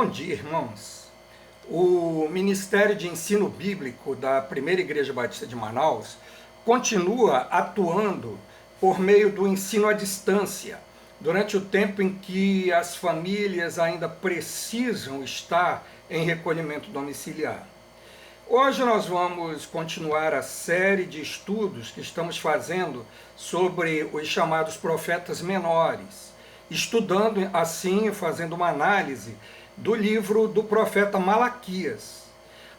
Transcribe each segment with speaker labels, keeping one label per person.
Speaker 1: Bom dia, irmãos. O Ministério de Ensino Bíblico da Primeira Igreja Batista de Manaus continua atuando por meio do ensino à distância, durante o tempo em que as famílias ainda precisam estar em recolhimento domiciliar. Hoje nós vamos continuar a série de estudos que estamos fazendo sobre os chamados profetas menores, estudando assim, fazendo uma análise do livro do profeta Malaquias.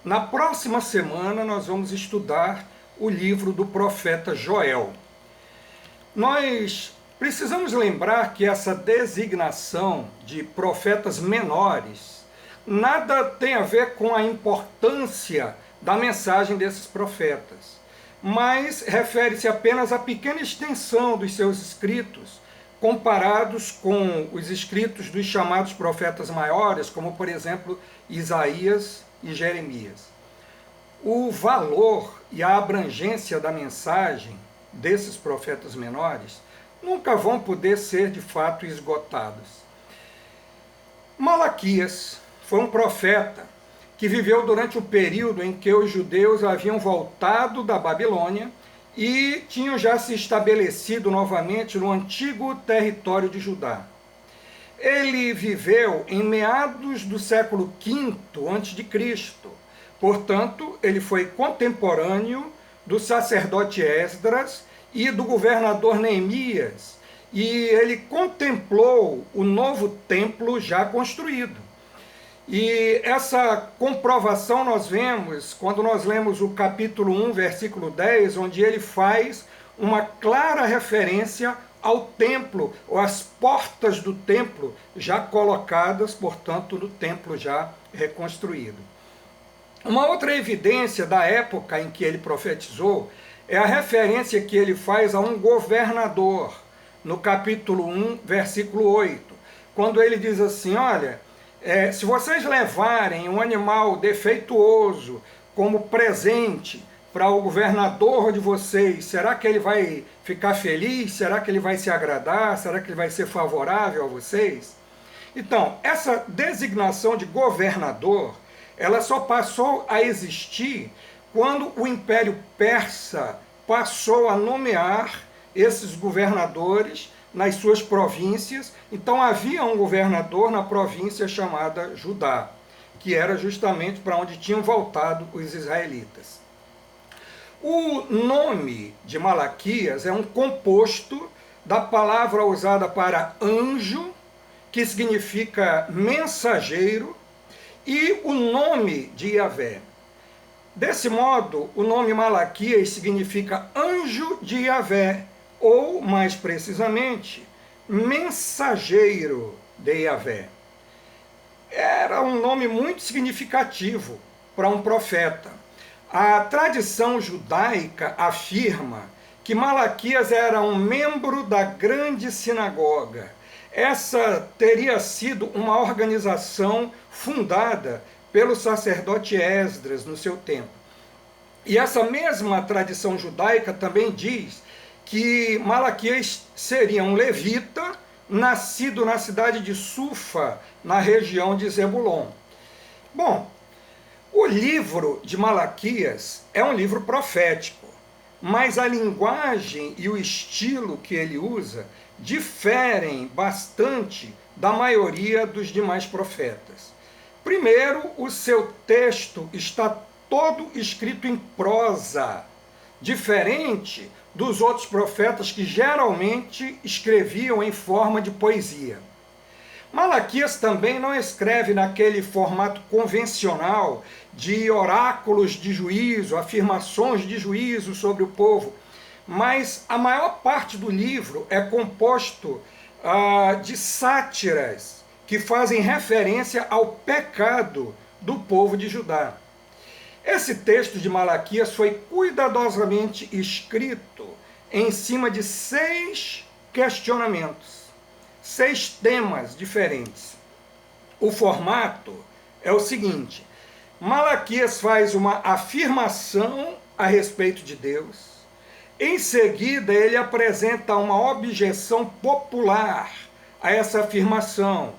Speaker 1: Na próxima semana nós vamos estudar o livro do profeta Joel. Nós precisamos lembrar que essa designação de profetas menores nada tem a ver com a importância da mensagem desses profetas, mas refere-se apenas à pequena extensão dos seus escritos, comparados com os escritos dos chamados profetas maiores, como por exemplo Isaías e Jeremias. O valor e a abrangência da mensagem desses profetas menores nunca vão poder ser de fato esgotados. Malaquias foi um profeta que viveu durante o período em que os judeus haviam voltado da Babilônia e tinham já se estabelecido novamente no antigo território de Judá. Ele viveu em meados do século V a.C., portanto, ele foi contemporâneo do sacerdote Esdras e do governador Neemias, e ele contemplou o novo templo já construído. E essa comprovação nós vemos quando nós lemos o capítulo 1, versículo 10, onde ele faz uma clara referência ao templo, ou às portas do templo já colocadas, portanto, no templo já reconstruído. Uma outra evidência da época em que ele profetizou é a referência que ele faz a um governador, no capítulo 1, versículo 8, quando ele diz assim, olha, se vocês levarem um animal defeituoso como presente para o governador de vocês, será que ele vai ficar feliz? Será que ele vai se agradar? Será que ele vai ser favorável a vocês? Então, essa designação de governador, ela só passou a existir quando o Império Persa passou a nomear esses governadores nas suas províncias. Então havia um governador na província chamada Judá, que era justamente para onde tinham voltado os israelitas. O nome de Malaquias é um composto da palavra usada para anjo, que significa mensageiro, e o nome de Yahvé. Desse modo, o nome Malaquias significa anjo de Yahvé, ou, mais precisamente, mensageiro de Yahvé. Era um nome muito significativo para um profeta. A tradição judaica afirma que Malaquias era um membro da grande sinagoga. Essa teria sido uma organização fundada pelo sacerdote Esdras no seu tempo. E essa mesma tradição judaica também diz que Malaquias seria um levita, nascido na cidade de Sufa, na região de Zebulon. Bom, o livro de Malaquias é um livro profético, mas a linguagem e o estilo que ele usa diferem bastante da maioria dos demais profetas. Primeiro, o seu texto está todo escrito em prosa, diferente dos outros profetas que geralmente escreviam em forma de poesia. Malaquias também não escreve naquele formato convencional de oráculos de juízo, afirmações de juízo sobre o povo, mas a maior parte do livro é composto de sátiras que fazem referência ao pecado do povo de Judá. Esse texto de Malaquias foi cuidadosamente escrito em cima de 6 questionamentos, 6 temas diferentes. O formato é o seguinte: Malaquias faz uma afirmação a respeito de Deus, em seguida ele apresenta uma objeção popular a essa afirmação,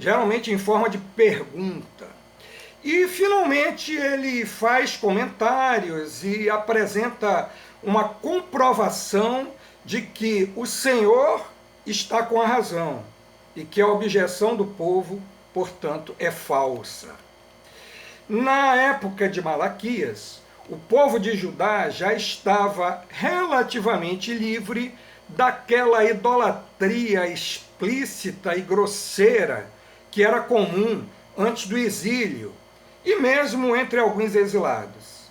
Speaker 1: geralmente em forma de pergunta. E, finalmente, ele faz comentários e apresenta uma comprovação de que o Senhor está com a razão e que a objeção do povo, portanto, é falsa. Na época de Malaquias, o povo de Judá já estava relativamente livre daquela idolatria explícita e grosseira que era comum antes do exílio e mesmo entre alguns exilados.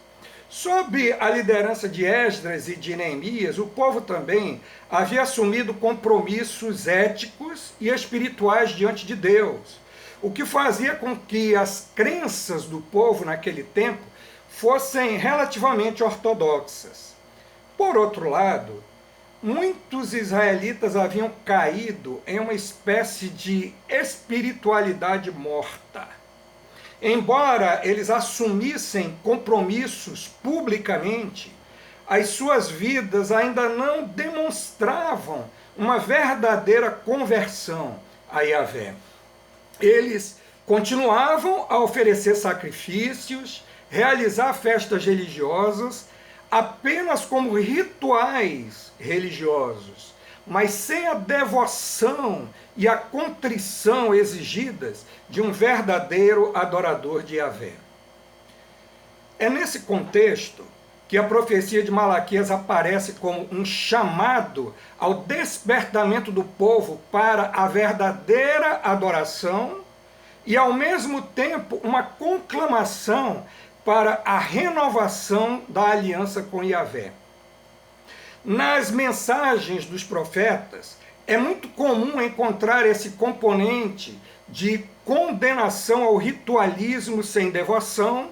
Speaker 1: Sob a liderança de Esdras e de Neemias, o povo também havia assumido compromissos éticos e espirituais diante de Deus, o que fazia com que as crenças do povo naquele tempo fossem relativamente ortodoxas. Por outro lado, muitos israelitas haviam caído em uma espécie de espiritualidade morta. Embora eles assumissem compromissos publicamente, as suas vidas ainda não demonstravam uma verdadeira conversão a Yahvé. Eles continuavam a oferecer sacrifícios, realizar festas religiosas, apenas como rituais religiosos, mas sem a devoção e a contrição exigidas de um verdadeiro adorador de Yahvé. É nesse contexto que a profecia de Malaquias aparece como um chamado ao despertamento do povo para a verdadeira adoração e, ao mesmo tempo, uma conclamação para a renovação da aliança com Yahvé. Nas mensagens dos profetas, é muito comum encontrar esse componente de condenação ao ritualismo sem devoção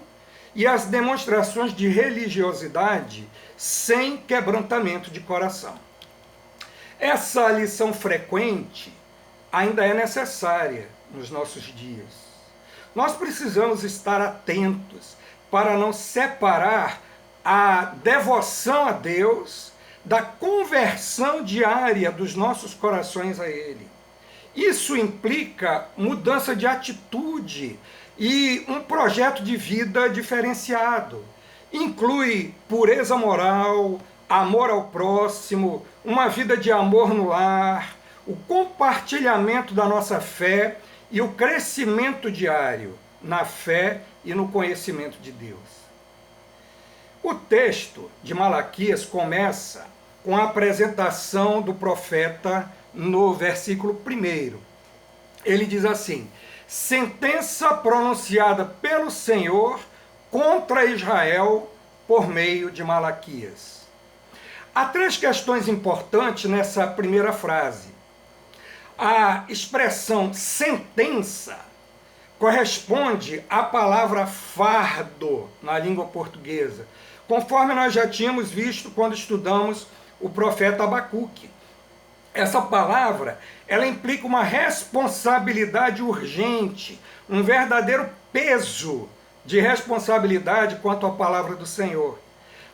Speaker 1: e às demonstrações de religiosidade sem quebrantamento de coração. Essa lição frequente ainda é necessária nos nossos dias. Nós precisamos estar atentos para não separar a devoção a Deus da conversão diária dos nossos corações a Ele. Isso implica mudança de atitude e um projeto de vida diferenciado. Inclui pureza moral, amor ao próximo, uma vida de amor no lar, o compartilhamento da nossa fé e o crescimento diário na fé e no conhecimento de Deus. O texto de Malaquias começa com a apresentação do profeta no versículo 1. Ele diz assim: sentença pronunciada pelo Senhor contra Israel por meio de Malaquias. Há 3 questões importantes nessa primeira frase. A expressão sentença corresponde à palavra fardo na língua portuguesa, conforme nós já tínhamos visto quando estudamos o profeta Abacuque. Essa palavra, ela implica uma responsabilidade urgente, um verdadeiro peso de responsabilidade quanto à palavra do Senhor.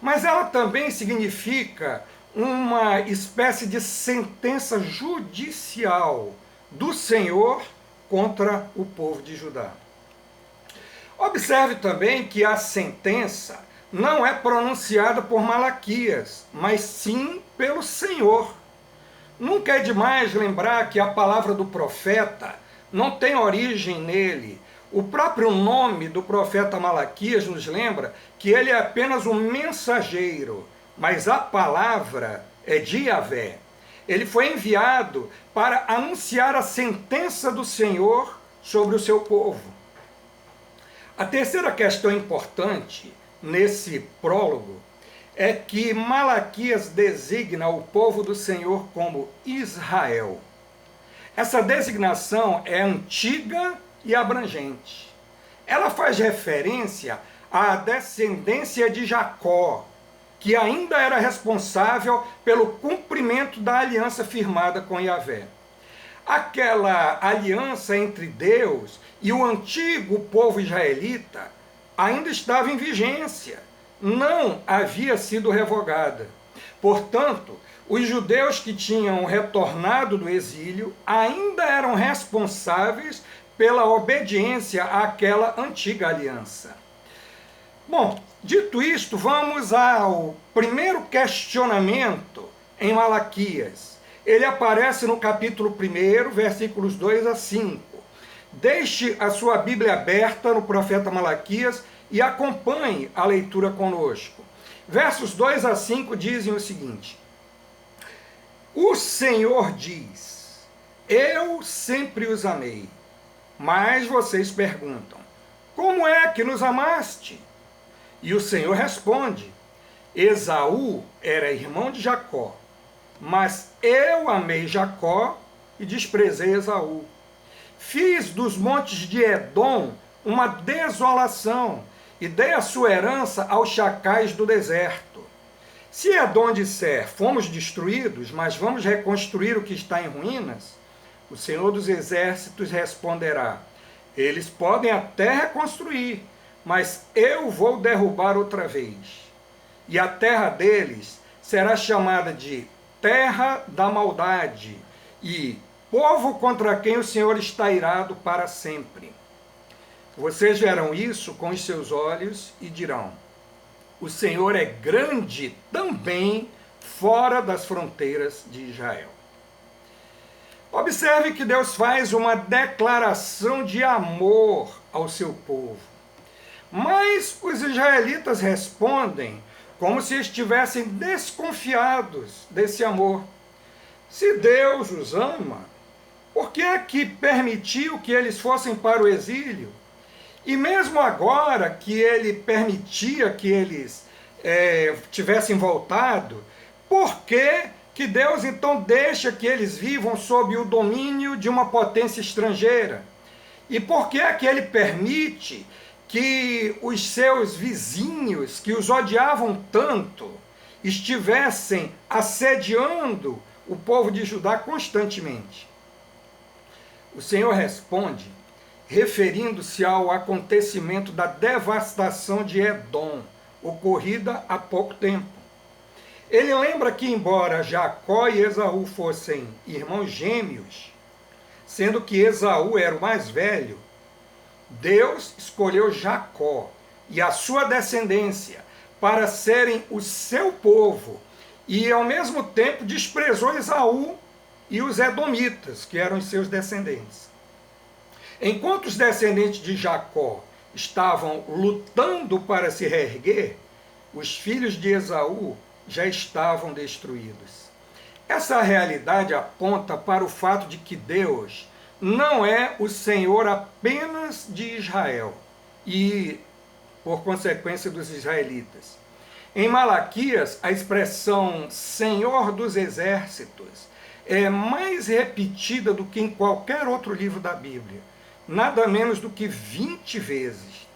Speaker 1: Mas ela também significa uma espécie de sentença judicial do Senhor contra o povo de Judá. Observe também que a sentença não é pronunciada por Malaquias, mas sim pelo Senhor. Nunca é demais lembrar que a palavra do profeta não tem origem nele. O próprio nome do profeta Malaquias nos lembra que ele é apenas um mensageiro, mas a palavra é de Yahvé. Ele foi enviado para anunciar a sentença do Senhor sobre o seu povo. A terceira questão importante nesse prólogo é que Malaquias designa o povo do Senhor como Israel. Essa designação é antiga e abrangente. Ela faz referência à descendência de Jacó, que ainda era responsável pelo cumprimento da aliança firmada com Yahvé. Aquela aliança entre Deus e o antigo povo israelita ainda estava em vigência, não havia sido revogada. Portanto, os judeus que tinham retornado do exílio ainda eram responsáveis pela obediência àquela antiga aliança. Bom, dito isto, vamos ao primeiro questionamento em Malaquias. Ele aparece no capítulo 1, versículos 2 a 5. Deixe a sua Bíblia aberta no profeta Malaquias e acompanhe a leitura conosco. Versos 2 a 5 dizem o seguinte: O Senhor diz, eu sempre os amei. Mas vocês perguntam, como é que nos amaste? E o Senhor responde, Esaú era irmão de Jacó, mas eu amei Jacó e desprezei Esaú. Fiz dos montes de Edom uma desolação e dei a sua herança aos chacais do deserto. Se Edom disser, fomos destruídos, mas vamos reconstruir o que está em ruínas, o Senhor dos Exércitos responderá, eles podem até reconstruir, mas eu vou derrubar outra vez. E a terra deles será chamada de terra da maldade e povo contra quem o Senhor está irado para sempre. Vocês verão isso com os seus olhos e dirão, o Senhor é grande também fora das fronteiras de Israel. Observe que Deus faz uma declaração de amor ao seu povo. Mas os israelitas respondem como se estivessem desconfiados desse amor. Se Deus os ama, por que é que permitiu que eles fossem para o exílio? E mesmo agora que ele permitia que eles tivessem voltado, por que Deus então deixa que eles vivam sob o domínio de uma potência estrangeira? E por que é que ele permite que os seus vizinhos, que os odiavam tanto, estivessem assediando o povo de Judá constantemente? O Senhor responde, referindo-se ao acontecimento da devastação de Edom, ocorrida há pouco tempo. Ele lembra que, embora Jacó e Esaú fossem irmãos gêmeos, sendo que Esaú era o mais velho, Deus escolheu Jacó e a sua descendência para serem o seu povo e, ao mesmo tempo, desprezou Esaú e os edomitas, que eram os seus descendentes. Enquanto os descendentes de Jacó estavam lutando para se reerguer, os filhos de Esaú já estavam destruídos. Essa realidade aponta para o fato de que Deus não é o Senhor apenas de Israel e, por consequência, dos israelitas. Em Malaquias, a expressão Senhor dos Exércitos é mais repetida do que em qualquer outro livro da Bíblia, nada menos do que 20 vezes.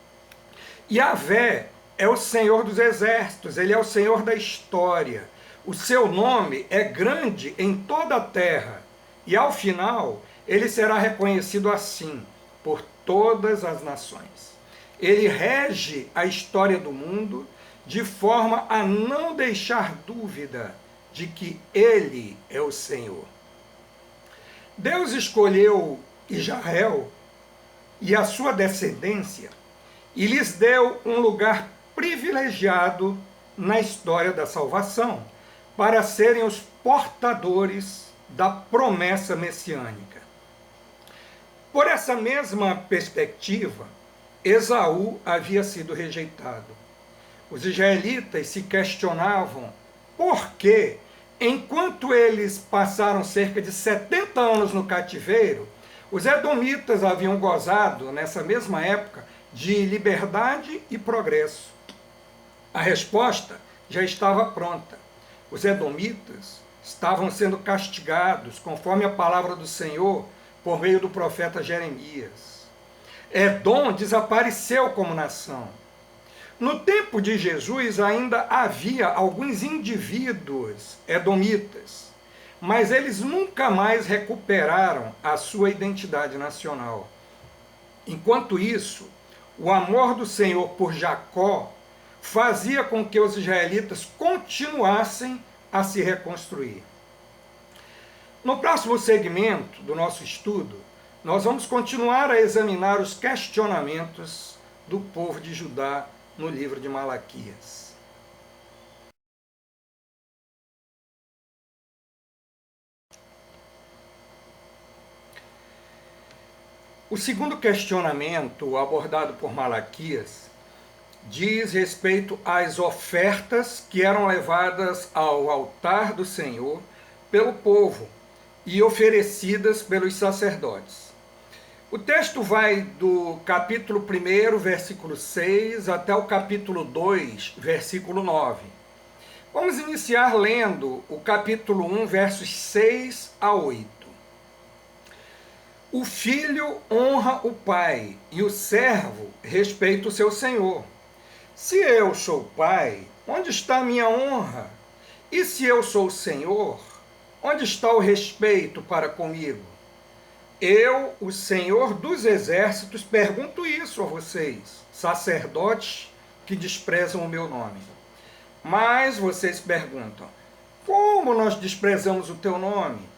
Speaker 1: Yahvé é o Senhor dos Exércitos, ele é o Senhor da história. O seu nome é grande em toda a terra e, ao final, ele será reconhecido assim por todas as nações. Ele rege a história do mundo de forma a não deixar dúvida de que ele é o Senhor. Deus escolheu Israel e a sua descendência e lhes deu um lugar privilegiado na história da salvação, para serem os portadores da promessa messiânica. Por essa mesma perspectiva, Esaú havia sido rejeitado. Os israelitas se questionavam por que, enquanto eles passaram cerca de 70 anos no cativeiro, os edomitas haviam gozado, nessa mesma época, de liberdade e progresso. A resposta já estava pronta. Os edomitas estavam sendo castigados, conforme a palavra do Senhor, por meio do profeta Jeremias. Edom desapareceu como nação. No tempo de Jesus ainda havia alguns indivíduos edomitas, mas eles nunca mais recuperaram a sua identidade nacional. Enquanto isso, o amor do Senhor por Jacó fazia com que os israelitas continuassem a se reconstruir. No próximo segmento do nosso estudo, nós vamos continuar a examinar os questionamentos do povo de Judá no livro de Malaquias. O segundo questionamento abordado por Malaquias diz respeito às ofertas que eram levadas ao altar do Senhor pelo povo e oferecidas pelos sacerdotes. O texto vai do capítulo 1, versículo 6, até o capítulo 2, versículo 9. Vamos iniciar lendo o capítulo 1, versos 6 a 8. O filho honra o pai, e o servo respeita o seu senhor. Se eu sou pai, onde está a minha honra? E se eu sou senhor, onde está o respeito para comigo? Eu, o Senhor dos Exércitos, pergunto isso a vocês, sacerdotes que desprezam o meu nome. Mas vocês perguntam, como nós desprezamos o teu nome?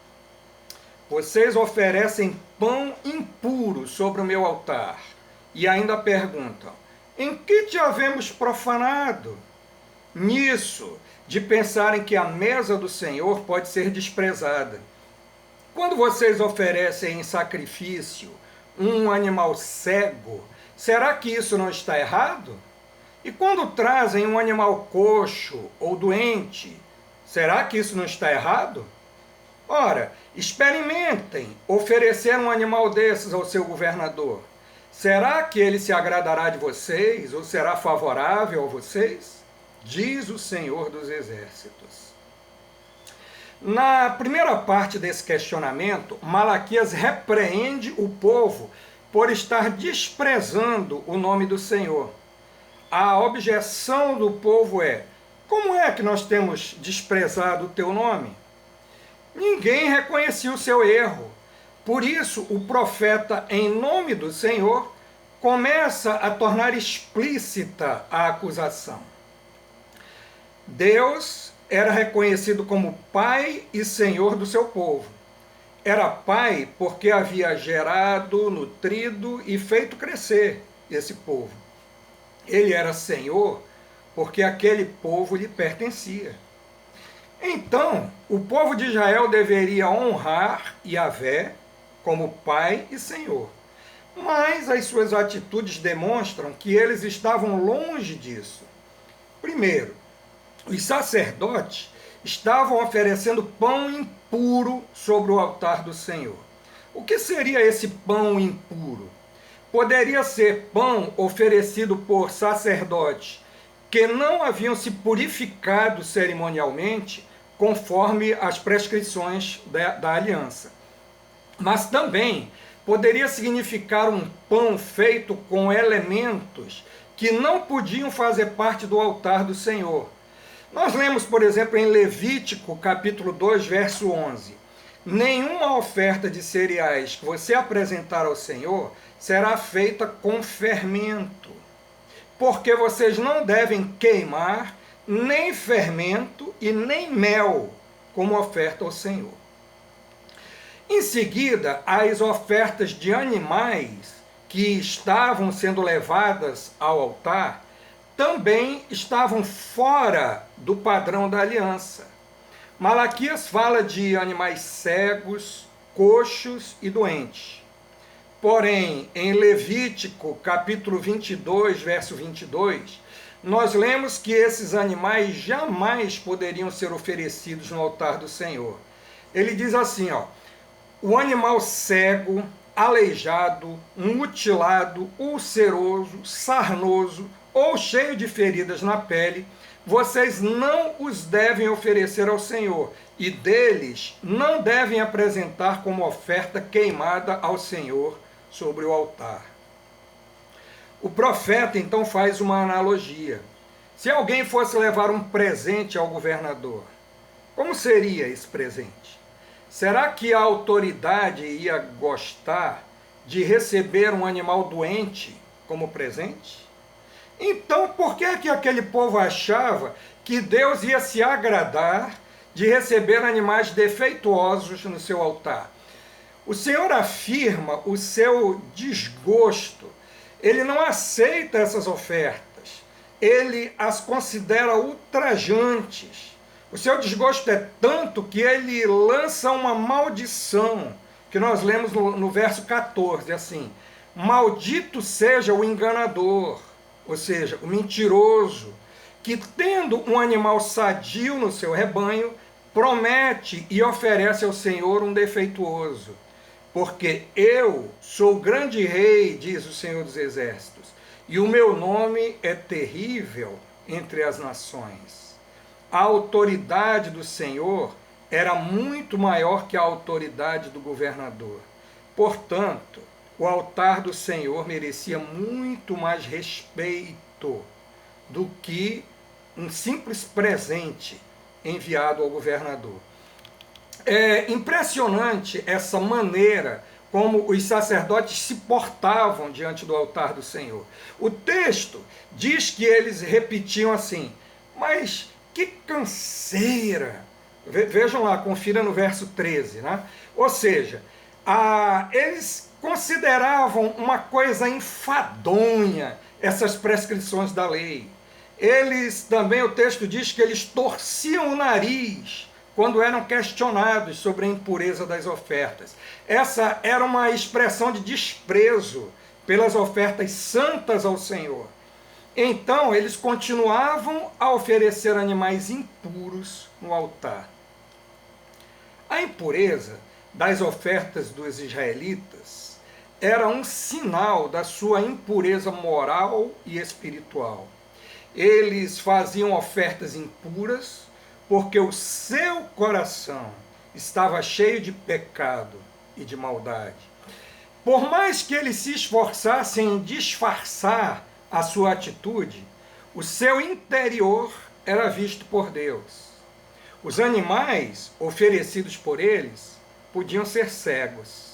Speaker 1: Vocês oferecem pão impuro sobre o meu altar e ainda perguntam, em que te havemos profanado? Nisso, de pensarem que a mesa do Senhor pode ser desprezada. Quando vocês oferecem em sacrifício um animal cego, será que isso não está errado? E quando trazem um animal coxo ou doente, será que isso não está errado? Ora, experimentem oferecer um animal desses ao seu governador. Será que ele se agradará de vocês ou será favorável a vocês? Diz o Senhor dos Exércitos. Na primeira parte desse questionamento, Malaquias repreende o povo por estar desprezando o nome do Senhor. A objeção do povo é: como é que nós temos desprezado o teu nome? Ninguém reconhecia o seu erro. Por isso, o profeta, em nome do Senhor, começa a tornar explícita a acusação. Deus era reconhecido como Pai e Senhor do seu povo. Era Pai porque havia gerado, nutrido e feito crescer esse povo. Ele era Senhor porque aquele povo lhe pertencia. Então, o povo de Israel deveria honrar Yahvé como Pai e Senhor. Mas as suas atitudes demonstram que eles estavam longe disso. Primeiro, os sacerdotes estavam oferecendo pão impuro sobre o altar do Senhor. O que seria esse pão impuro? Poderia ser pão oferecido por sacerdotes que não haviam se purificado cerimonialmente conforme as prescrições da aliança. Mas também poderia significar um pão feito com elementos que não podiam fazer parte do altar do Senhor. Nós lemos, por exemplo, em Levítico, capítulo 2, verso 11. Nenhuma oferta de cereais que você apresentar ao Senhor será feita com fermento, porque vocês não devem queimar nem fermento e nem mel como oferta ao Senhor. Em seguida, as ofertas de animais que estavam sendo levadas ao altar também estavam fora do padrão da aliança. Malaquias fala de animais cegos, coxos e doentes. Porém, em Levítico, capítulo 22, verso 22, nós lemos que esses animais jamais poderiam ser oferecidos no altar do Senhor. Ele diz assim, o animal cego, aleijado, mutilado, ulceroso, sarnoso ou cheio de feridas na pele, vocês não os devem oferecer ao Senhor, e deles não devem apresentar como oferta queimada ao Senhor sobre o altar. O profeta então faz uma analogia. Se alguém fosse levar um presente ao governador, como seria esse presente? Será que a autoridade ia gostar de receber um animal doente como presente? Então, por que aquele povo achava que Deus ia se agradar de receber animais defeituosos no seu altar? O Senhor afirma o seu desgosto. Ele não aceita essas ofertas. Ele as considera ultrajantes. O seu desgosto é tanto que ele lança uma maldição, que nós lemos no verso 14, assim: maldito seja o enganador, ou seja, o mentiroso, que tendo um animal sadio no seu rebanho, promete e oferece ao Senhor um defeituoso. Porque eu sou o grande rei, diz o Senhor dos Exércitos, e o meu nome é terrível entre as nações. A autoridade do Senhor era muito maior que a autoridade do governador. Portanto, o altar do Senhor merecia muito mais respeito do que um simples presente enviado ao governador. É impressionante essa maneira como os sacerdotes se portavam diante do altar do Senhor. O texto diz que eles repetiam assim: mas que canseira! Vejam lá, confira no verso 13, né? Ou seja, eles consideravam uma coisa enfadonha essas prescrições da lei. Eles também, o texto diz que eles torciam o nariz quando eram questionados sobre a impureza das ofertas. Essa era uma expressão de desprezo pelas ofertas santas ao Senhor. Então, eles continuavam a oferecer animais impuros no altar. A impureza das ofertas dos israelitas era um sinal da sua impureza moral e espiritual. Eles faziam ofertas impuras porque o seu coração estava cheio de pecado e de maldade. Por mais que eles se esforçassem em disfarçar a sua atitude, o seu interior era visto por Deus. Os animais oferecidos por eles podiam ser cegos,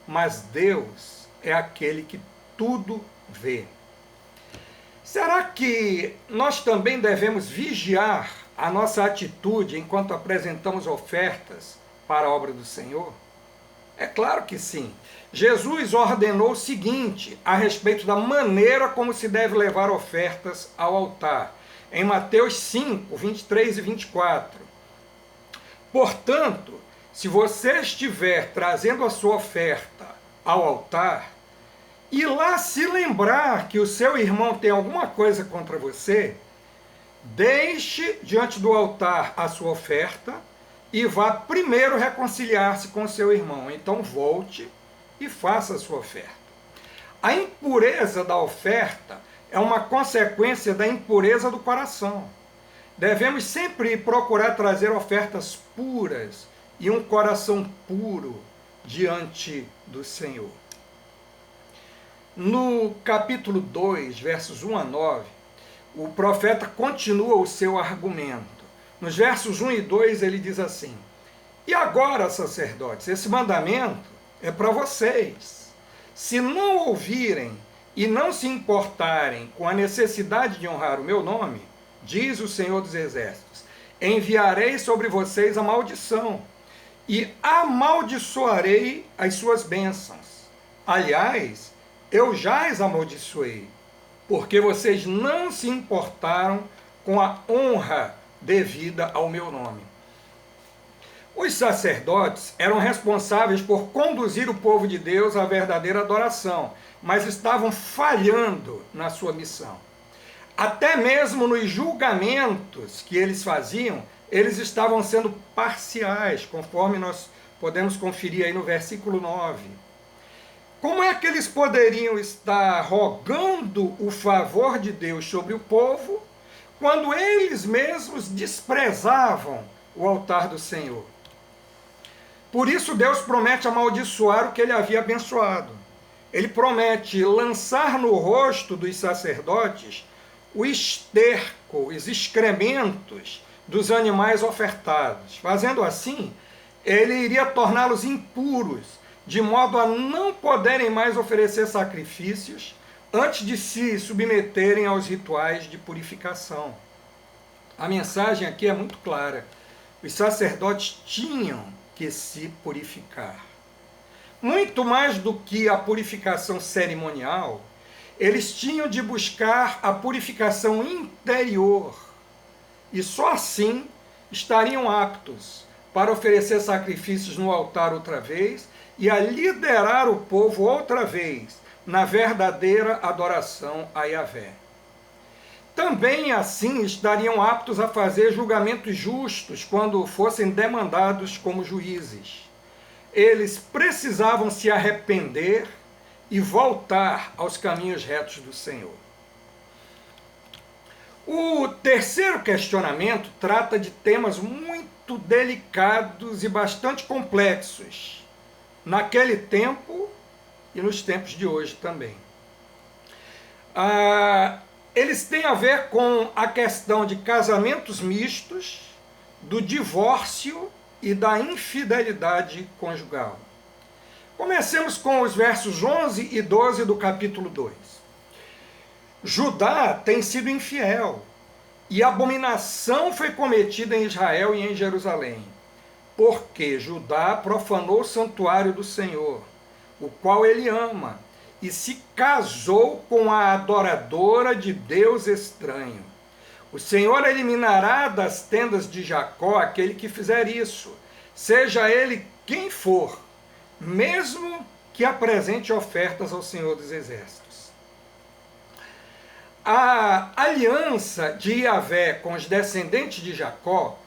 Speaker 1: mas Deus é aquele que tudo vê. Será que nós também devemos vigiar a nossa atitude enquanto apresentamos ofertas para a obra do Senhor? É claro que sim. Jesus ordenou o seguinte a respeito da maneira como se deve levar ofertas ao altar, em Mateus 5, 23 e 24. Portanto, se você estiver trazendo a sua oferta ao altar, e lá se lembrar que o seu irmão tem alguma coisa contra você, deixe diante do altar a sua oferta e vá primeiro reconciliar-se com o seu irmão. Então volte e faça a sua oferta. A impureza da oferta é uma consequência da impureza do coração. Devemos sempre procurar trazer ofertas puras e um coração puro diante do Senhor. No capítulo 2, versos 1 a 9, o profeta continua o seu argumento. Nos versos 1 e 2 ele diz assim: e agora, sacerdotes, esse mandamento é para vocês. Se não ouvirem e não se importarem com a necessidade de honrar o meu nome, diz o Senhor dos Exércitos, enviarei sobre vocês a maldição e amaldiçoarei as suas bênçãos. Aliás, eu já as amaldiçoei, porque vocês não se importaram com a honra devida ao meu nome. Os sacerdotes eram responsáveis por conduzir o povo de Deus à verdadeira adoração, mas estavam falhando na sua missão. Até mesmo nos julgamentos que eles faziam, eles estavam sendo parciais, conforme nós podemos conferir aí no versículo 9. Como é que eles poderiam estar rogando o favor de Deus sobre o povo, quando eles mesmos desprezavam o altar do Senhor? Por isso Deus promete amaldiçoar o que ele havia abençoado. Ele promete lançar no rosto dos sacerdotes o esterco, os excrementos dos animais ofertados. Fazendo assim, ele iria torná-los impuros, de modo a não poderem mais oferecer sacrifícios antes de se submeterem aos rituais de purificação. A mensagem aqui é muito clara. Os sacerdotes tinham que se purificar. Muito mais do que a purificação cerimonial, eles tinham de buscar a purificação interior, e só assim estariam aptos para oferecer sacrifícios no altar outra vez e a liderar o povo outra vez na verdadeira adoração a Yahvé. Também assim estariam aptos a fazer julgamentos justos quando fossem demandados como juízes. Eles precisavam se arrepender e voltar aos caminhos retos do Senhor. O terceiro questionamento trata de temas muito delicados e bastante complexos, naquele tempo e nos tempos de hoje também. Eles têm a ver com a questão de casamentos mistos, do divórcio e da infidelidade conjugal. Comecemos com os versos 11 e 12 do capítulo 2. Judá tem sido infiel, e abominação foi cometida em Israel e em Jerusalém, porque Judá profanou o santuário do Senhor, o qual ele ama, e se casou com a adoradora de Deus estranho. O Senhor eliminará das tendas de Jacó aquele que fizer isso, seja ele quem for, mesmo que apresente ofertas ao Senhor dos Exércitos. A aliança de Yahvé com os descendentes de Jacó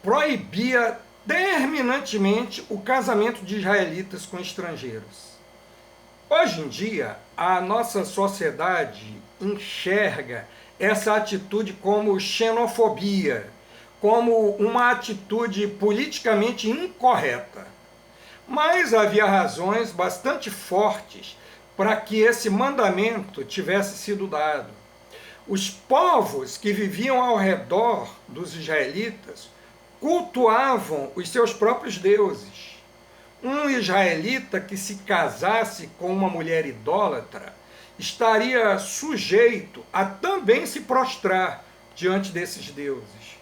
Speaker 1: proibia terminantemente o casamento de israelitas com estrangeiros. Hoje em dia, a nossa sociedade enxerga essa atitude como xenofobia, como uma atitude politicamente incorreta. Mas havia razões bastante fortes para que esse mandamento tivesse sido dado. Os povos que viviam ao redor dos israelitas cultuavam os seus próprios deuses. Um israelita que se casasse com uma mulher idólatra estaria sujeito a também se prostrar diante desses deuses.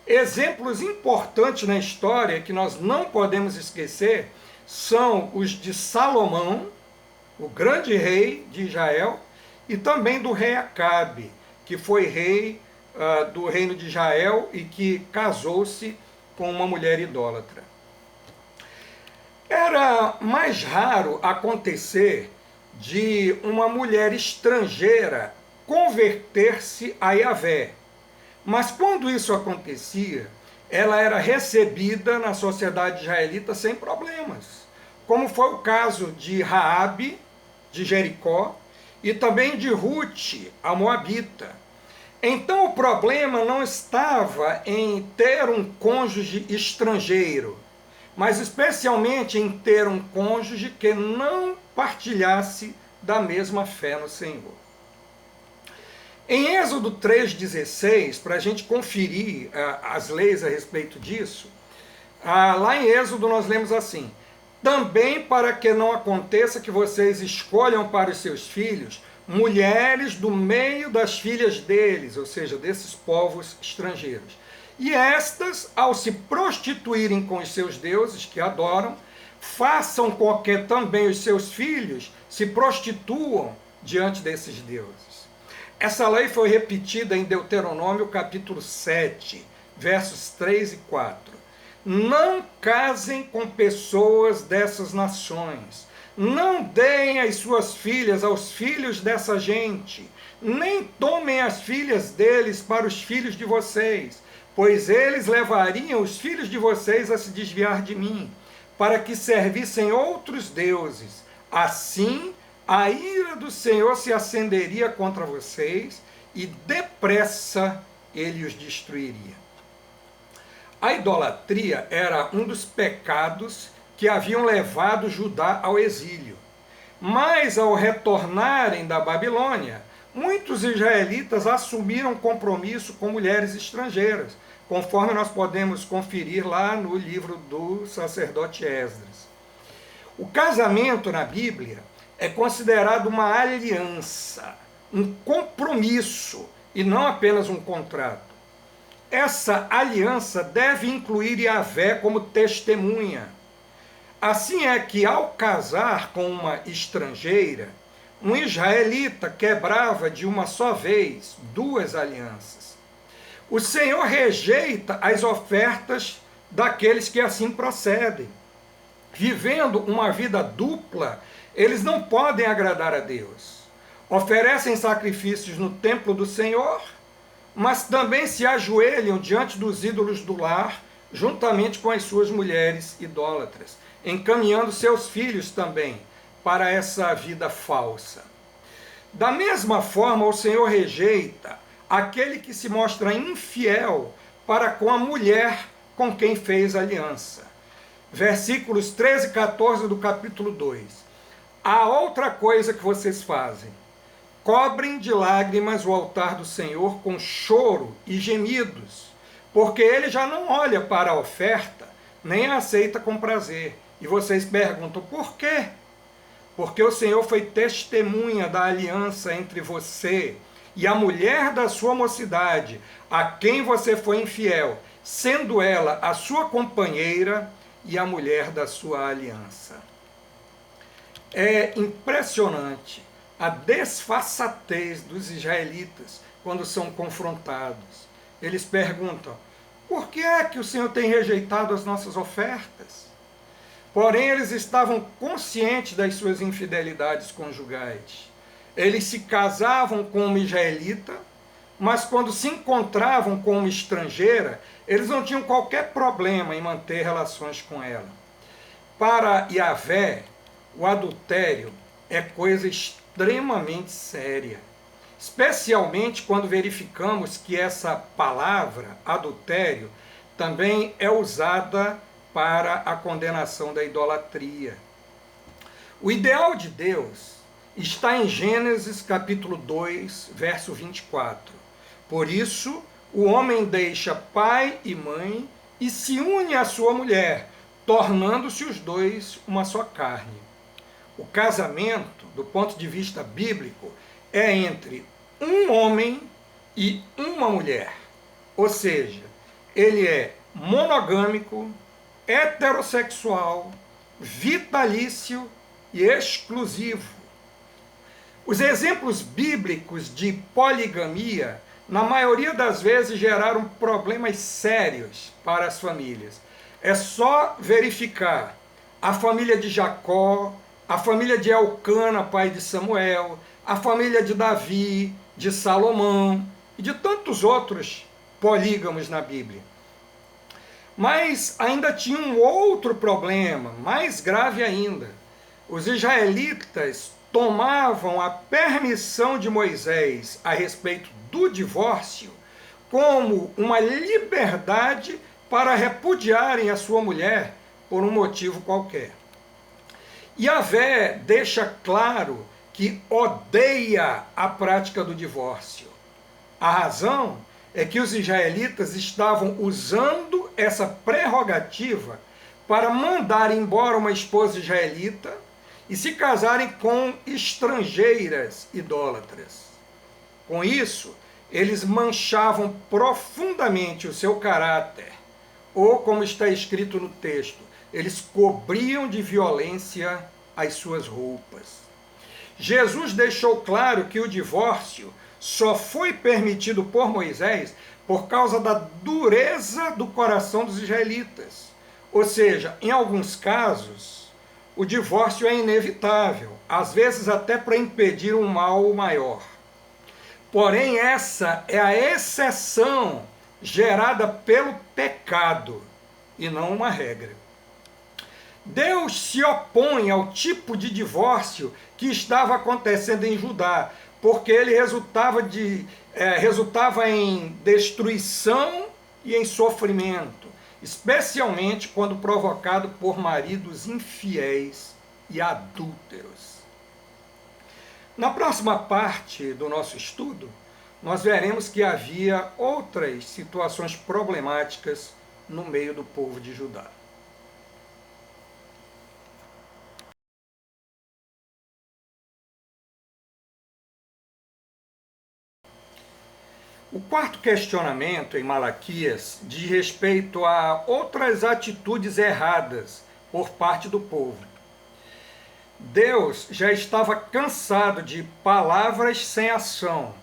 Speaker 1: Exemplos importantes na história que nós não podemos esquecer são os de Salomão, o grande rei de Israel, e também do rei Acabe, que foi rei do reino de Israel e que casou-se com uma mulher idólatra. Era mais raro acontecer de uma mulher estrangeira converter-se a Yahvé, mas quando isso acontecia, ela era recebida na sociedade israelita sem problemas, como foi o caso de Raabe, de Jericó, e também de Ruth, a moabita. Então o problema não estava em ter um cônjuge estrangeiro, mas especialmente em ter um cônjuge que não partilhasse da mesma fé no Senhor. Em Êxodo 3,16, para a gente conferir as leis a respeito disso, lá em Êxodo nós lemos assim: também para que não aconteça que vocês escolham para os seus filhos mulheres do meio das filhas deles, ou seja, desses povos estrangeiros. E estas, ao se prostituírem com os seus deuses que adoram, façam com que também os seus filhos se prostituam diante desses deuses. Essa lei foi repetida em Deuteronômio capítulo 7, versos 3 e 4. Não casem com pessoas dessas nações. Não deem as suas filhas aos filhos dessa gente. Nem tomem as filhas deles para os filhos de vocês, pois eles levariam os filhos de vocês a se desviar de mim, para que servissem outros deuses. Assim, a ira do Senhor se acenderia contra vocês e depressa ele os destruiria. A idolatria era um dos pecados que haviam levado Judá ao exílio. Mas, ao retornarem da Babilônia, muitos israelitas assumiram compromisso com mulheres estrangeiras, conforme nós podemos conferir lá no livro do sacerdote Esdras. O casamento na Bíblia é considerado uma aliança, um compromisso e não apenas um contrato. Essa aliança deve incluir Yahvé como testemunha. Assim é que, ao casar com uma estrangeira, um israelita quebrava de uma só vez duas alianças. O Senhor rejeita as ofertas daqueles que assim procedem. Vivendo uma vida dupla, eles não podem agradar a Deus. Oferecem sacrifícios no templo do Senhor, mas também se ajoelham diante dos ídolos do lar, juntamente com as suas mulheres idólatras, encaminhando seus filhos também para essa vida falsa. Da mesma forma, o Senhor rejeita aquele que se mostra infiel para com a mulher com quem fez aliança. Versículos 13 e 14 do capítulo 2. Há outra coisa que vocês fazem. Cobrem de lágrimas o altar do Senhor com choro e gemidos, porque ele já não olha para a oferta, nem a aceita com prazer. E vocês perguntam, por quê? Porque o Senhor foi testemunha da aliança entre você e a mulher da sua mocidade, a quem você foi infiel, sendo ela a sua companheira e a mulher da sua aliança. É impressionante a desfaçatez dos israelitas quando são confrontados. Eles perguntam, por que é que o Senhor tem rejeitado as nossas ofertas? Porém, eles estavam conscientes das suas infidelidades conjugais. Eles se casavam com uma israelita, mas quando se encontravam com uma estrangeira, eles não tinham qualquer problema em manter relações com ela. Para Yahvé, o adultério é coisa extremamente séria, especialmente quando verificamos que essa palavra, adultério, também é usada para a condenação da idolatria. O ideal de Deus está em Gênesis capítulo 2, verso 24. Por isso, o homem deixa pai e mãe e se une à sua mulher, tornando-se os dois uma só carne. O casamento, do ponto de vista bíblico, é entre um homem e uma mulher. Ou seja, ele é monogâmico, heterossexual, vitalício e exclusivo. Os exemplos bíblicos de poligamia, na maioria das vezes, geraram problemas sérios para as famílias. É só verificar a família de Jacó, a família de Elcana, pai de Samuel, a família de Davi, de Salomão e de tantos outros polígamos na Bíblia. Mas ainda tinha um outro problema, mais grave ainda. Os israelitas tomavam a permissão de Moisés a respeito do divórcio como uma liberdade para repudiarem a sua mulher por um motivo qualquer. Yahvé deixa claro que odeia a prática do divórcio. A razão é que os israelitas estavam usando essa prerrogativa para mandar embora uma esposa israelita e se casarem com estrangeiras idólatras. Com isso, eles manchavam profundamente o seu caráter, ou, como está escrito no texto, eles cobriam de violência as suas roupas. Jesus deixou claro que o divórcio só foi permitido por Moisés por causa da dureza do coração dos israelitas. Ou seja, em alguns casos, o divórcio é inevitável, às vezes até para impedir um mal maior. Porém, essa é a exceção gerada pelo pecado e não uma regra. Deus se opõe ao tipo de divórcio que estava acontecendo em Judá, porque ele resultava em destruição e em sofrimento, especialmente quando provocado por maridos infiéis e adúlteros. Na próxima parte do nosso estudo, nós veremos que havia outras situações problemáticas no meio do povo de Judá. O quarto questionamento em Malaquias diz respeito a outras atitudes erradas por parte do povo. Deus já estava cansado de palavras sem ação,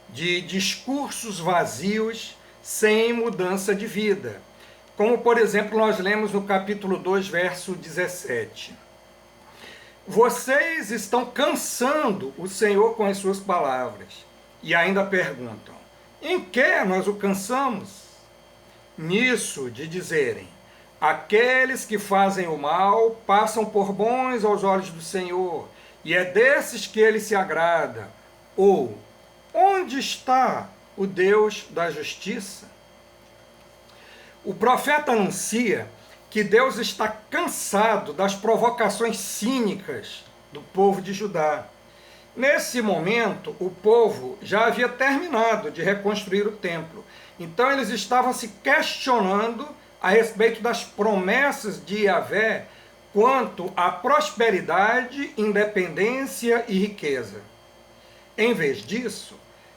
Speaker 1: de discursos vazios sem mudança de vida. Como, por exemplo, nós lemos no capítulo 2, verso 17. Vocês estão cansando o Senhor com as suas palavras. E ainda perguntam, em que nós o cansamos? Nisso de dizerem, aqueles que fazem o mal passam por bons aos olhos do Senhor, e é desses que ele se agrada. Ou, onde está o Deus da justiça? O profeta anuncia que Deus está cansado das provocações cínicas do povo de Judá. Nesse momento, o povo já havia terminado de reconstruir o templo. Então eles estavam se questionando a respeito das promessas de Yahvé quanto à prosperidade, independência e riqueza. Em vez disso,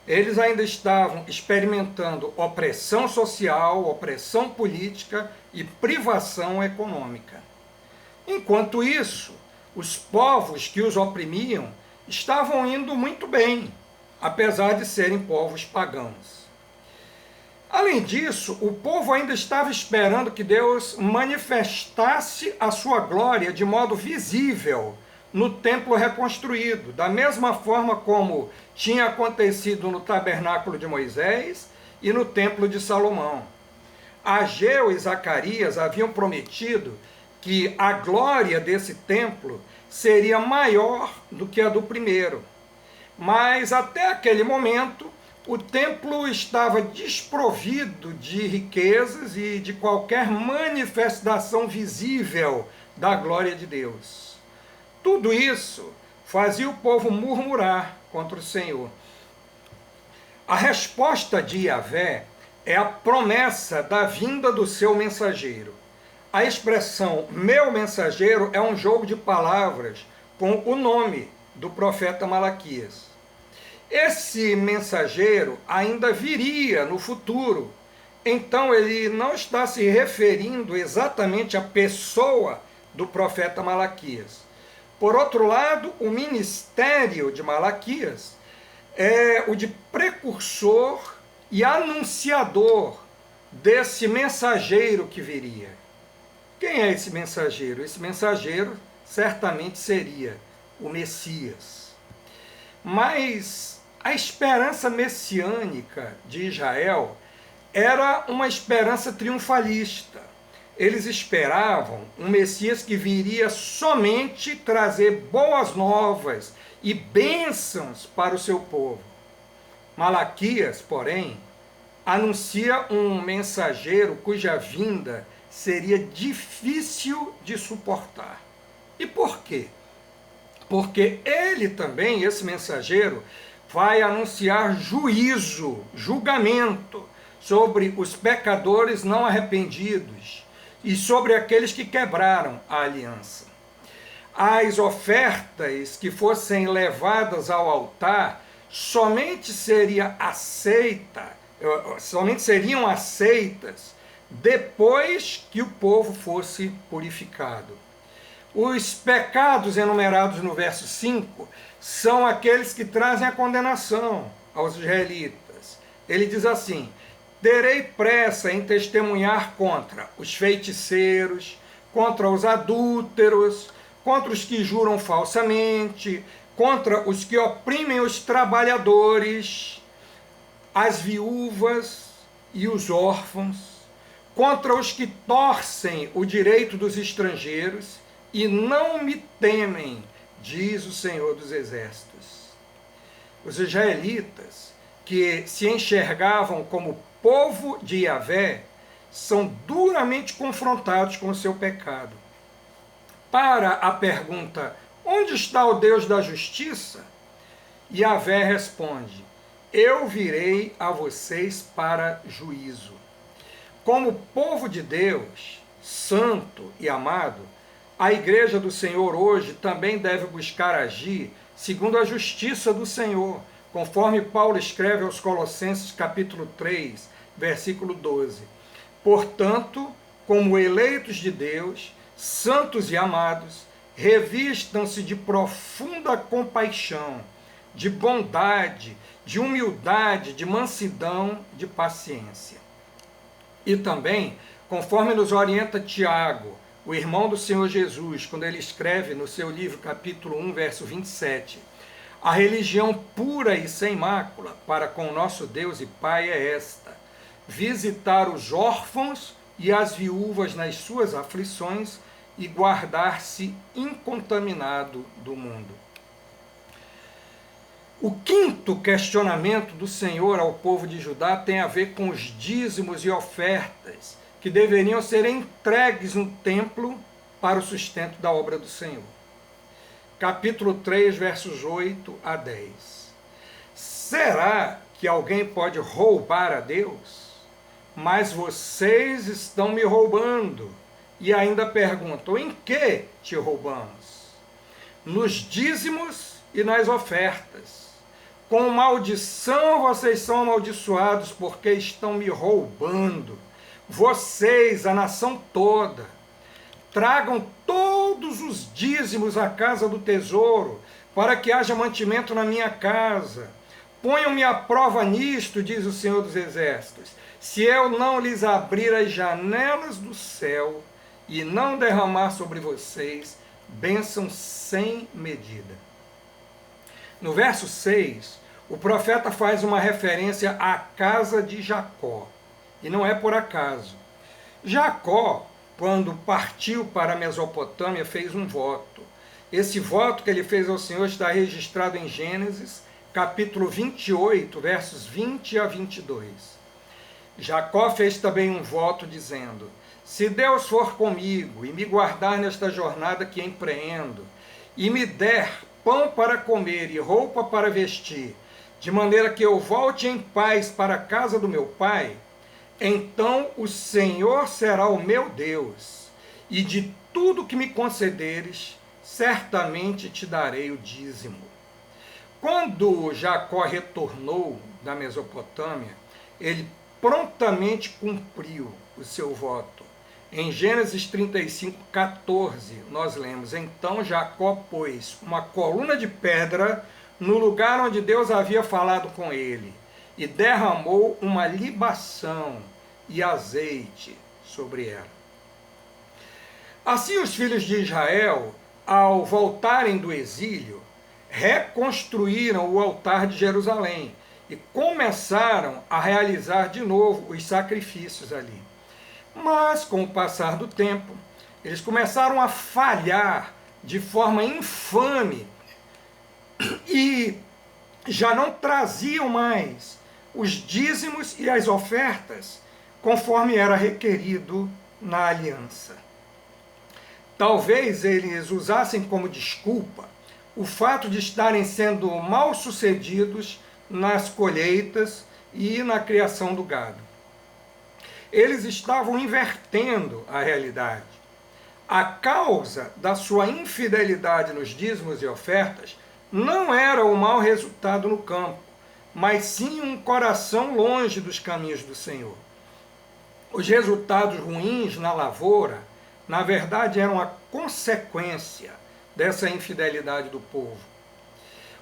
Speaker 1: eles ainda estavam experimentando opressão social, opressão política e privação econômica. Enquanto isso, os povos que os oprimiam estavam indo muito bem, apesar de serem povos pagãos. Além disso, o povo ainda estava esperando que Deus manifestasse a sua glória de modo visível no templo reconstruído, da mesma forma como tinha acontecido no tabernáculo de Moisés e no templo de Salomão. Ageu e Zacarias haviam prometido que a glória desse templo seria maior do que a do primeiro. Mas até aquele momento, o templo estava desprovido de riquezas e de qualquer manifestação visível da glória de Deus. Tudo isso fazia o povo murmurar contra o Senhor. A resposta de Yahvé é a promessa da vinda do seu mensageiro. A expressão meu mensageiro é um jogo de palavras com o nome do profeta Malaquias. Esse mensageiro ainda viria no futuro, então ele não está se referindo exatamente à pessoa do profeta Malaquias. Por outro lado, o ministério de Malaquias é o de precursor e anunciador desse mensageiro que viria. Quem é esse mensageiro? Esse mensageiro certamente seria o Messias. Mas a esperança messiânica de Israel era uma esperança triunfalista. Eles esperavam um Messias que viria somente trazer boas novas e bênçãos para o seu povo. Malaquias, porém, anuncia um mensageiro cuja vinda seria difícil de suportar. E por quê? Porque ele também, esse mensageiro, vai anunciar juízo, julgamento sobre os pecadores não arrependidos e sobre aqueles que quebraram a aliança. As ofertas que fossem levadas ao altar somente seriam aceitas depois que o povo fosse purificado. Os pecados enumerados no verso 5 são aqueles que trazem a condenação aos israelitas. Ele diz assim: terei pressa em testemunhar contra os feiticeiros, contra os adúlteros, contra os que juram falsamente, contra os que oprimem os trabalhadores, as viúvas e os órfãos, contra os que torcem o direito dos estrangeiros e não me temem, diz o Senhor dos Exércitos. Os israelitas, que se enxergavam como povo de Yahvé, são duramente confrontados com o seu pecado. Para a pergunta, onde está o Deus da justiça? Yahvé responde, eu virei a vocês para juízo. Como povo de Deus, santo e amado, a igreja do Senhor hoje também deve buscar agir segundo a justiça do Senhor, conforme Paulo escreve aos Colossenses capítulo 3, versículo 12. Portanto, como eleitos de Deus, santos e amados, revistam-se de profunda compaixão, de bondade, de humildade, de mansidão, de paciência. E também, conforme nos orienta Tiago, o irmão do Senhor Jesus, quando ele escreve no seu livro, capítulo 1, verso 27, a religião pura e sem mácula para com o nosso Deus e Pai é esta: visitar os órfãos e as viúvas nas suas aflições e guardar-se incontaminado do mundo. O quinto questionamento do Senhor ao povo de Judá tem a ver com os dízimos e ofertas que deveriam ser entregues no templo para o sustento da obra do Senhor. Capítulo 3, versos 8 a 10. Será que alguém pode roubar a Deus? Mas vocês estão me roubando. E ainda perguntam: em que te roubamos? Nos dízimos e nas ofertas. Com maldição vocês são amaldiçoados, porque estão me roubando. Vocês, a nação toda, tragam todos os dízimos à casa do tesouro, para que haja mantimento na minha casa. Ponham-me à prova nisto, diz o Senhor dos Exércitos, se eu não lhes abrir as janelas do céu e não derramar sobre vocês bênção sem medida. No verso 6, o profeta faz uma referência à casa de Jacó, e não é por acaso. Jacó, quando partiu para a Mesopotâmia, fez um voto. Esse voto que ele fez ao Senhor está registrado em Gênesis, capítulo 28, versos 20 a 22. Jacó fez também um voto dizendo: se Deus for comigo e me guardar nesta jornada que empreendo, e me der pão para comer e roupa para vestir, de maneira que eu volte em paz para a casa do meu pai, então o Senhor será o meu Deus, e de tudo que me concederes, certamente te darei o dízimo. Quando Jacó retornou da Mesopotâmia, ele prontamente cumpriu o seu voto. Em Gênesis 35, 14, nós lemos: então Jacó pôs uma coluna de pedra no lugar onde Deus havia falado com ele, e derramou uma libação e azeite sobre ela. Assim os filhos de Israel, ao voltarem do exílio, reconstruíram o altar de Jerusalém e começaram a realizar de novo os sacrifícios ali. Mas, com o passar do tempo, eles começaram a falhar de forma infame e já não traziam mais os dízimos e as ofertas conforme era requerido na aliança. Talvez eles usassem como desculpa o fato de estarem sendo mal sucedidos nas colheitas e na criação do gado. Eles estavam invertendo a realidade. A causa da sua infidelidade nos dízimos e ofertas não era o mau resultado no campo, mas sim um coração longe dos caminhos do Senhor. Os resultados ruins na lavoura, na verdade, eram a consequência dessa infidelidade do povo.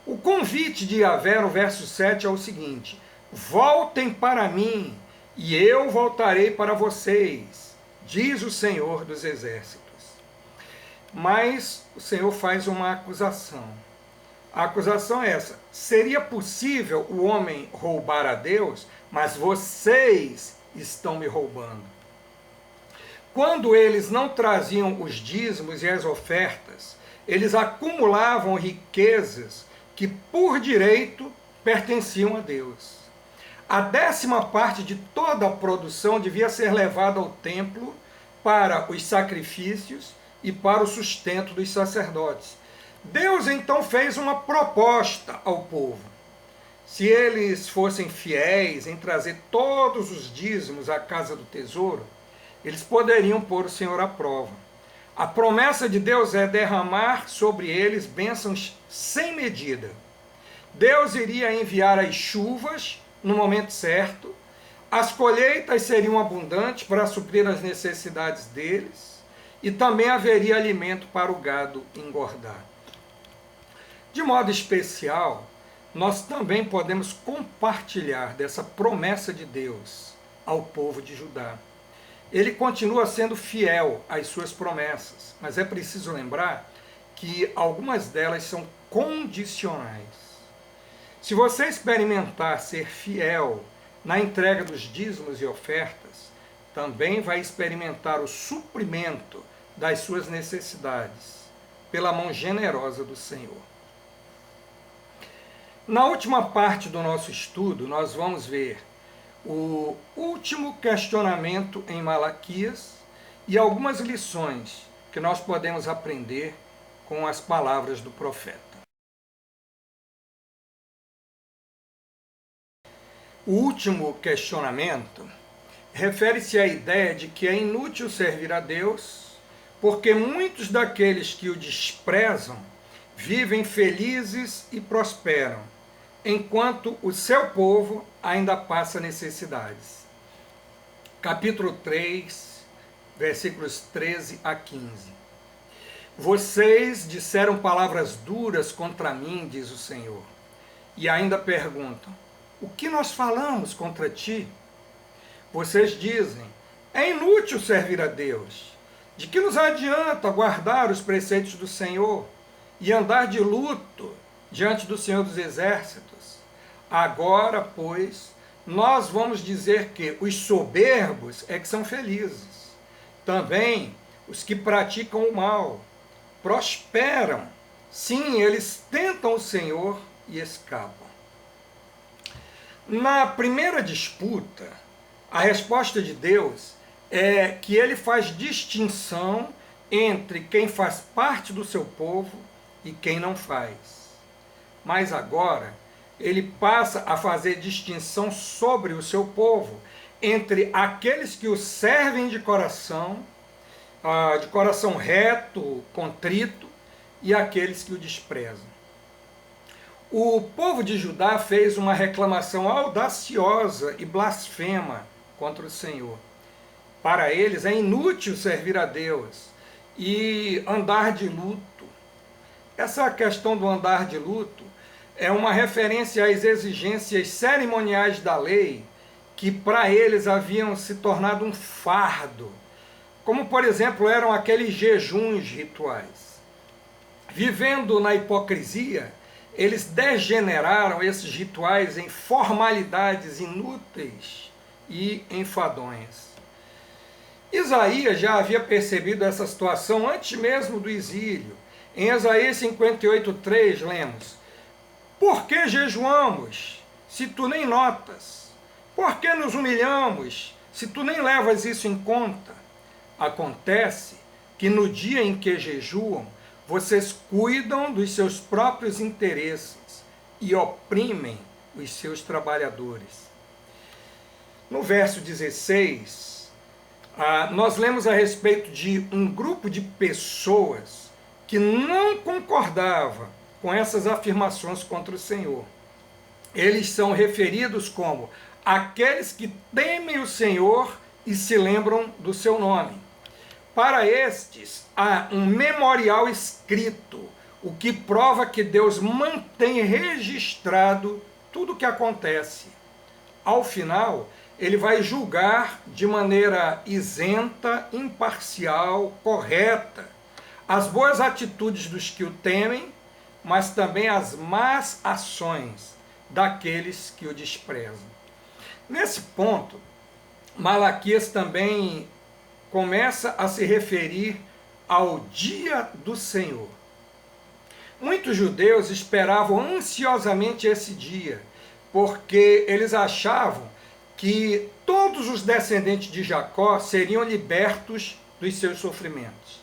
Speaker 1: O convite de Yahvé, no verso 7, é o seguinte: voltem para mim, e eu voltarei para vocês, diz o Senhor dos Exércitos. Mas o Senhor faz uma acusação. A acusação é essa: seria possível o homem roubar a Deus, mas vocês estão me roubando. Quando eles não traziam os dízimos e as ofertas, eles acumulavam riquezas que por direito pertenciam a Deus. A 10ª parte de toda a produção devia ser levada ao templo para os sacrifícios e para o sustento dos sacerdotes. Deus então fez uma proposta ao povo. Se eles fossem fiéis em trazer todos os dízimos à casa do tesouro, eles poderiam pôr o Senhor à prova. A promessa de Deus é derramar sobre eles bênçãos sem medida. Deus iria enviar as chuvas no momento certo, as colheitas seriam abundantes para suprir as necessidades deles, e também haveria alimento para o gado engordar. De modo especial, nós também podemos compartilhar dessa promessa de Deus ao povo de Judá. Ele continua sendo fiel às suas promessas, mas é preciso lembrar que algumas delas são condicionais. Se você experimentar ser fiel na entrega dos dízimos e ofertas, também vai experimentar o suprimento das suas necessidades pela mão generosa do Senhor. Na última parte do nosso estudo, nós vamos ver o último questionamento em Malaquias e algumas lições que nós podemos aprender com as palavras do profeta. O último questionamento refere-se à ideia de que é inútil servir a Deus, porque muitos daqueles que o desprezam vivem felizes e prosperam, enquanto o seu povo ainda passa necessidades. Capítulo 3, versículos 13 a 15. Vocês disseram palavras duras contra mim, diz o Senhor, e ainda perguntam: o que nós falamos contra ti? Vocês dizem: é inútil servir a Deus. De que nos adianta guardar os preceitos do Senhor e andar de luto diante do Senhor dos Exércitos? Agora, pois, nós vamos dizer que os soberbos é que são felizes. Também os que praticam o mal prosperam. Sim, eles tentam o Senhor e escapam. Na primeira disputa, a resposta de Deus é que ele faz distinção entre quem faz parte do seu povo e quem não faz. Mas agora, ele passa a fazer distinção sobre o seu povo, entre aqueles que o servem de coração reto, contrito, e aqueles que o desprezam. O povo de Judá fez uma reclamação audaciosa e blasfema contra o Senhor. Para eles é inútil servir a Deus e andar de luto. Essa questão do andar de luto é uma referência às exigências cerimoniais da lei que para eles haviam se tornado um fardo, como por exemplo eram aqueles jejuns rituais. Vivendo na hipocrisia, eles degeneraram esses rituais em formalidades inúteis e enfadonhas. Isaías já havia percebido essa situação antes mesmo do exílio. Em Isaías 58:3 lemos: por que jejuamos, se tu nem notas? Por que nos humilhamos, se tu nem levas isso em conta? Acontece que no dia em que jejuam, vocês cuidam dos seus próprios interesses e oprimem os seus trabalhadores. No verso 16, nós lemos a respeito de um grupo de pessoas que não concordava com essas afirmações contra o Senhor. Eles são referidos como aqueles que temem o Senhor e se lembram do seu nome. Para estes, há um memorial escrito, o que prova que Deus mantém registrado tudo o que acontece. Ao final, ele vai julgar de maneira isenta, imparcial, correta, as boas atitudes dos que o temem, mas também as más ações daqueles que o desprezam. Nesse ponto, Malaquias também começa a se referir ao dia do Senhor. Muitos judeus esperavam ansiosamente esse dia, porque eles achavam que todos os descendentes de Jacó seriam libertos dos seus sofrimentos.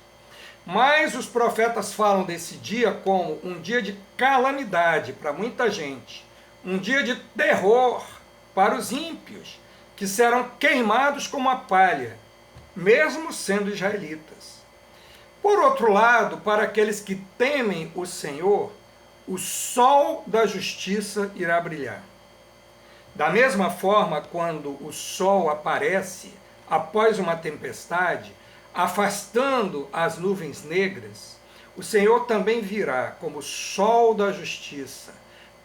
Speaker 1: Mas os profetas falam desse dia como um dia de calamidade para muita gente, um dia de terror para os ímpios, que serão queimados como a palha, mesmo sendo israelitas. Por outro lado, para aqueles que temem o Senhor, o sol da justiça irá brilhar. Da mesma forma, quando o sol aparece após uma tempestade, afastando as nuvens negras, o Senhor também virá como sol da justiça,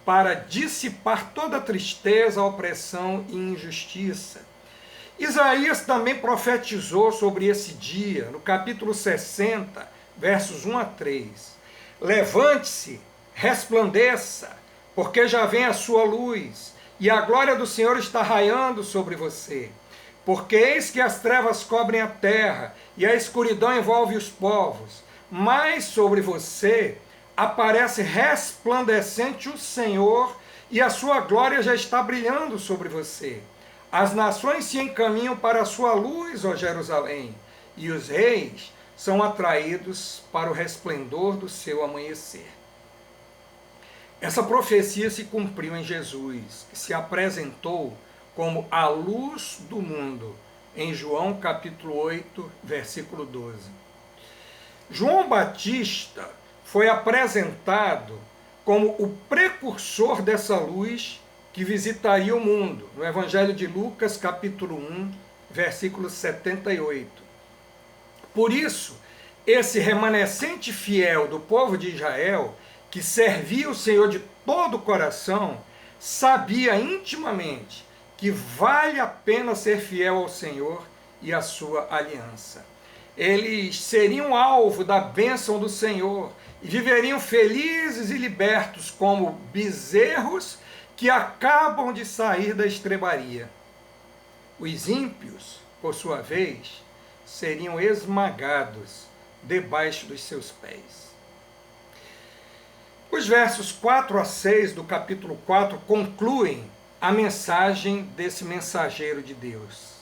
Speaker 1: para dissipar toda tristeza, opressão e injustiça. Isaías também profetizou sobre esse dia, no capítulo 60, versos 1 a 3. Levante-se, resplandeça, porque já vem a sua luz, e a glória do Senhor está raiando sobre você. Porque eis que as trevas cobrem a terra, e a escuridão envolve os povos, mas sobre você aparece resplandecente o Senhor, e a sua glória já está brilhando sobre você. As nações se encaminham para a sua luz, ó Jerusalém, e os reis são atraídos para o resplendor do seu amanhecer. Essa profecia se cumpriu em Jesus, que se apresentou como a luz do mundo, em João capítulo 8, versículo 12. João Batista foi apresentado como o precursor dessa luz que visitaria o mundo, no Evangelho de Lucas, capítulo 1, versículo 78. Por isso, esse remanescente fiel do povo de Israel, que servia o Senhor de todo o coração, sabia intimamente que vale a pena ser fiel ao Senhor e à sua aliança. Eles seriam alvo da bênção do Senhor e viveriam felizes e libertos como bezerros que acabam de sair da estrebaria. Os ímpios, por sua vez, seriam esmagados debaixo dos seus pés. Os versos 4 a 6 do capítulo 4 concluem a mensagem desse mensageiro de Deus.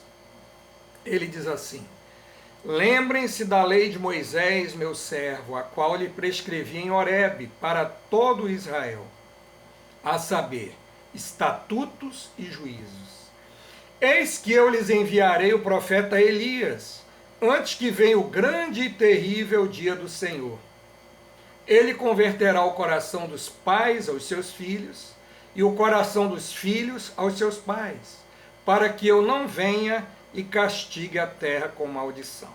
Speaker 1: Ele diz assim: lembrem-se da lei de Moisés, meu servo, a qual lhe prescrevi em Horebe para todo Israel, a saber, estatutos e juízos. Eis que eu lhes enviarei o profeta Elias, antes que venha o grande e terrível dia do Senhor. Ele converterá o coração dos pais aos seus filhos, e o coração dos filhos aos seus pais, para que eu não venha e castigue a terra com maldição.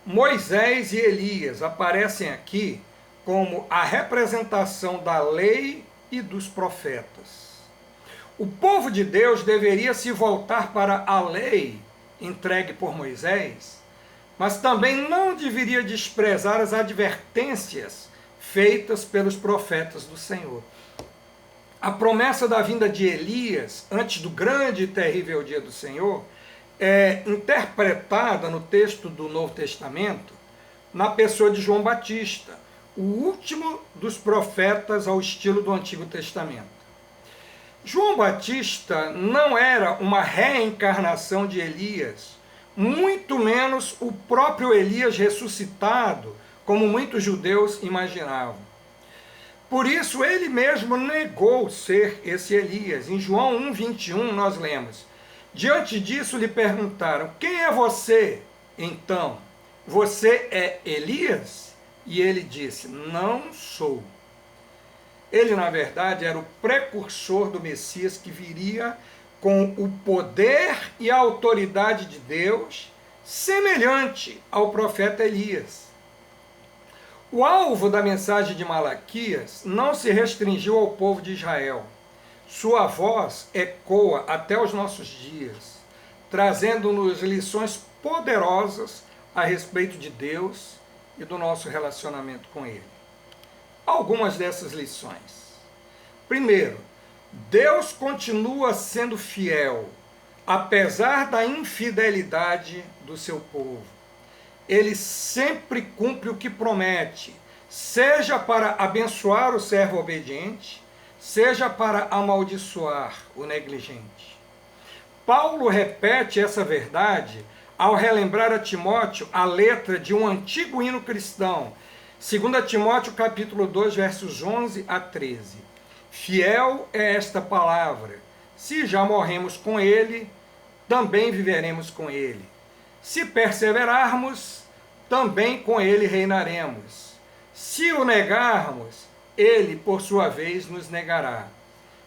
Speaker 1: Moisés e Elias aparecem aqui como a representação da lei e dos profetas. O povo de Deus deveria se voltar para a lei entregue por Moisés, mas também não deveria desprezar as advertências feitas pelos profetas do Senhor. A promessa da vinda de Elias, antes do grande e terrível dia do Senhor, é interpretada no texto do Novo Testamento na pessoa de João Batista, o último dos profetas ao estilo do Antigo Testamento. João Batista não era uma reencarnação de Elias, muito menos o próprio Elias ressuscitado, como muitos judeus imaginavam. Por isso, ele mesmo negou ser esse Elias. Em João 1,21, nós lemos: diante disso lhe perguntaram, quem é você? Então, você é Elias? E ele disse, não sou. Ele, na verdade, era o precursor do Messias que viria com o poder e a autoridade de Deus, semelhante ao profeta Elias. O alvo da mensagem de Malaquias não se restringiu ao povo de Israel. Sua voz ecoa até os nossos dias, trazendo-nos lições poderosas a respeito de Deus e do nosso relacionamento com Ele. Algumas dessas lições. Primeiro, Deus continua sendo fiel, apesar da infidelidade do seu povo. Ele sempre cumpre o que promete, seja para abençoar o servo obediente, seja para amaldiçoar o negligente. Paulo repete essa verdade ao relembrar a Timóteo a letra de um antigo hino cristão, 2 Timóteo capítulo 2, versos 11 a 13. Fiel é esta palavra, se já morremos com ele, também viveremos com ele. Se perseverarmos, também com ele reinaremos. Se o negarmos, ele, por sua vez, nos negará.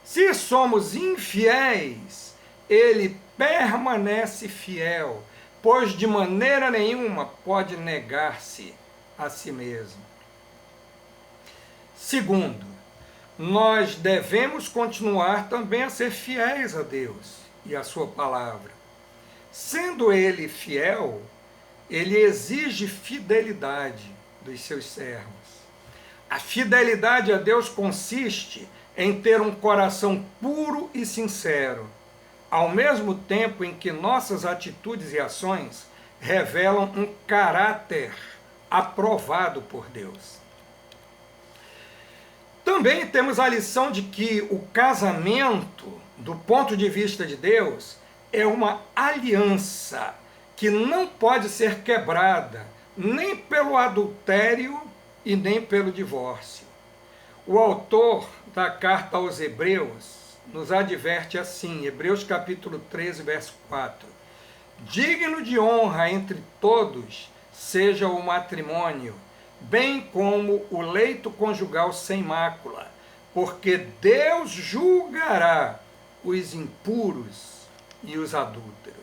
Speaker 1: Se somos infiéis, ele permanece fiel, pois de maneira nenhuma pode negar-se a si mesmo. Segundo, nós devemos continuar também a ser fiéis a Deus e à sua palavra. Sendo Ele fiel, Ele exige fidelidade dos seus servos. A fidelidade a Deus consiste em ter um coração puro e sincero, ao mesmo tempo em que nossas atitudes e ações revelam um caráter aprovado por Deus. Também temos a lição de que o casamento, do ponto de vista de Deus, é uma aliança que não pode ser quebrada, nem pelo adultério e nem pelo divórcio. O autor da carta aos Hebreus nos adverte assim, Hebreus capítulo 13, verso 4. Digno de honra entre todos seja o matrimônio, bem como o leito conjugal sem mácula, porque Deus julgará os impuros e os adúlteros.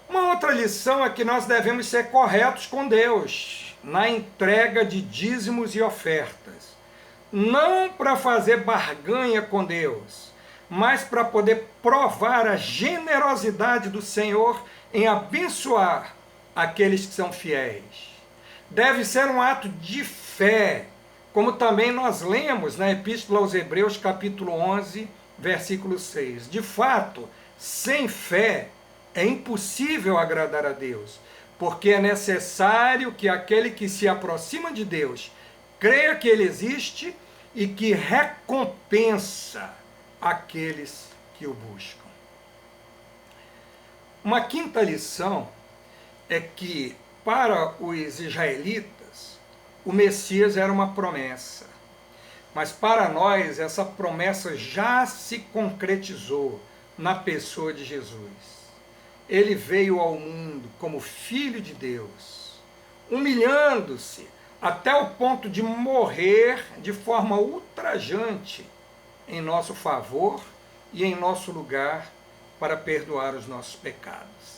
Speaker 1: Uma outra lição é que nós devemos ser corretos com Deus na entrega de dízimos e ofertas. Não para fazer barganha com Deus, mas para poder provar a generosidade do Senhor em abençoar aqueles que são fiéis. Deve ser um ato de fé, como também nós lemos na Epístola aos Hebreus, capítulo 11, versículo 6. De fato, sem fé é impossível agradar a Deus, porque é necessário que aquele que se aproxima de Deus creia que Ele existe e que recompensa aqueles que o buscam. Uma quinta lição é que, para os israelitas, o Messias era uma promessa. Mas para nós, essa promessa já se concretizou na pessoa de Jesus. Ele veio ao mundo como Filho de Deus, humilhando-se até o ponto de morrer de forma ultrajante em nosso favor e em nosso lugar para perdoar os nossos pecados.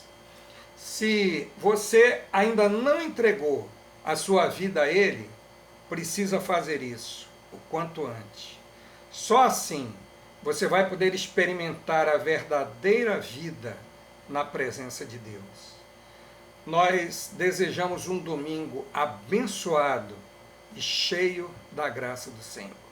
Speaker 1: Se você ainda não entregou a sua vida a Ele, precisa fazer isso o quanto antes. Só assim você vai poder experimentar a verdadeira vida na presença de Deus. Nós desejamos um domingo abençoado e cheio da graça do Senhor.